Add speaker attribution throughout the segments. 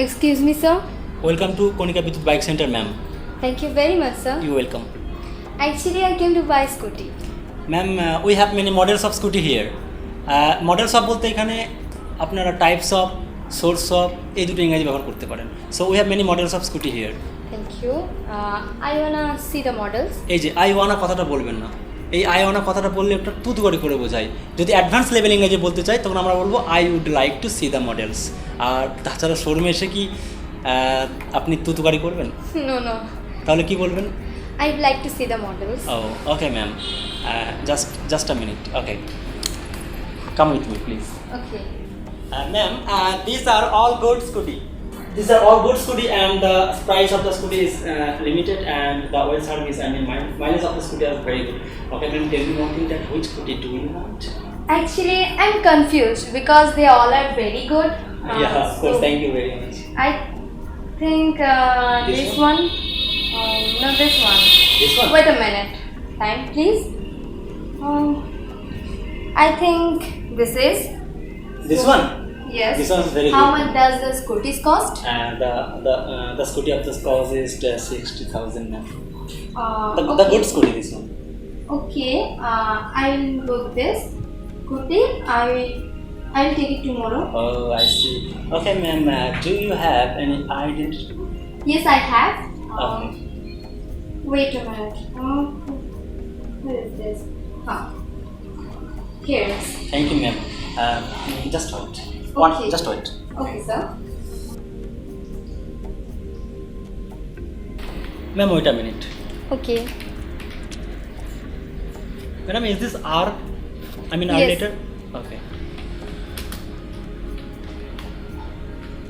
Speaker 1: Excuse me, sir.
Speaker 2: Welcome to Konika Bidut Bike Center, ma'am.
Speaker 1: Thank you very much, sir.
Speaker 2: You're welcome.
Speaker 1: Actually, I came to buy scooty.
Speaker 2: Ma'am, we have many models of scooty here. Models of বলতে এখানে আপনারা types of swords of এই দুটো ইংরেজি ব্যবহার করতে পারেন। So we have many models of scooty here.
Speaker 1: Thank you. I wanna see the models.
Speaker 2: এই যে আই ওয়ানা কথাটা বলবেন না, এই আই ওয়ানা কথাটা বললে একটা তুতু করে বোঝায়। যদি অ্যাডভান্স লেভেল ইংরেজি বলতে চাই তখন আমরা বলবো I would like to see the models. আর তাছাড়া শোরুমে এসে কি আপনি তুতুকারি করবেন?
Speaker 1: No.
Speaker 2: তাহলে কি বলবেন?
Speaker 1: I'd like to see the models.
Speaker 2: Oh, okay, ma'am. Just a minute. Okay. Come with me, please.
Speaker 1: Okay.
Speaker 2: Ma'am, these are all good scooty. These are all good scooty, and the price of the scooty is limited, and the oil service, mileage of the scooty is very good. Okay, ma'am, tell me one thing, that which scooty do you want?
Speaker 1: Actually, I'm confused because they all are very good.
Speaker 2: Yeah, of course.
Speaker 1: So
Speaker 2: Thank you very much.
Speaker 1: I think this one. No, this one.
Speaker 2: This one?
Speaker 1: Wait a minute. Time, please. I think this is.
Speaker 2: This one?
Speaker 1: Yes.
Speaker 2: This one is very
Speaker 1: How
Speaker 2: good.
Speaker 1: much does the scooties cost?
Speaker 2: And the scooty of this cost is 60,000, ma'am. The
Speaker 1: Okay.
Speaker 2: good scooty, this one.
Speaker 1: Okay. I'll book this scooty. I'll take it tomorrow.
Speaker 2: Oh, I see. Okay, ma'am. Do you have any identity?
Speaker 1: Yes, I have.
Speaker 2: Okay.
Speaker 1: Wait a minute. Where is this? Here it is.
Speaker 2: Thank you, ma'am. Just wait.
Speaker 1: Okay.
Speaker 2: Just wait.
Speaker 1: Okay, sir.
Speaker 2: Ma'am, wait a minute.
Speaker 1: Okay.
Speaker 2: Madam, is this R? R
Speaker 1: Yes.
Speaker 2: later? Okay.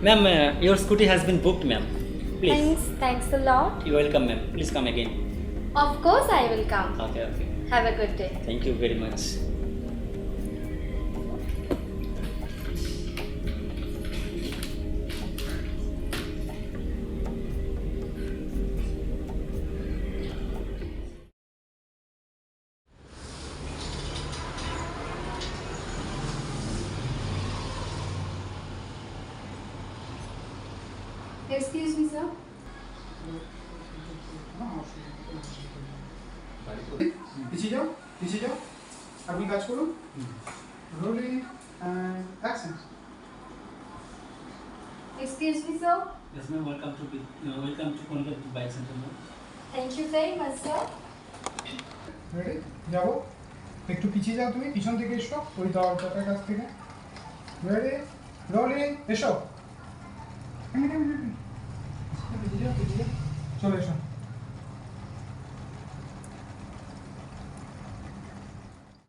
Speaker 2: Ma'am, your scooty has been booked, ma'am. Please.
Speaker 1: Thanks a lot.
Speaker 2: You're welcome, ma'am. Please come again.
Speaker 1: Of course, I will come.
Speaker 2: Okay.
Speaker 1: Have a good day.
Speaker 2: Thank you very much.
Speaker 1: Excuse me, sir.
Speaker 3: পিছিয়ে যাও আপনি কাজ করুন rolling action
Speaker 1: Excuse me, sir.
Speaker 2: Yes, ma'am. Welcome to Konika Bidut Bike Center, ma'am.
Speaker 1: Thank you very much, sir.
Speaker 3: Ready যাবো একটু পিছিয়ে যাও তুমি পিছন থেকে এসো ওই দরজাটার কাছ থেকে রেডি রোলিং এসো পিছিয়ে যাও চলে এসো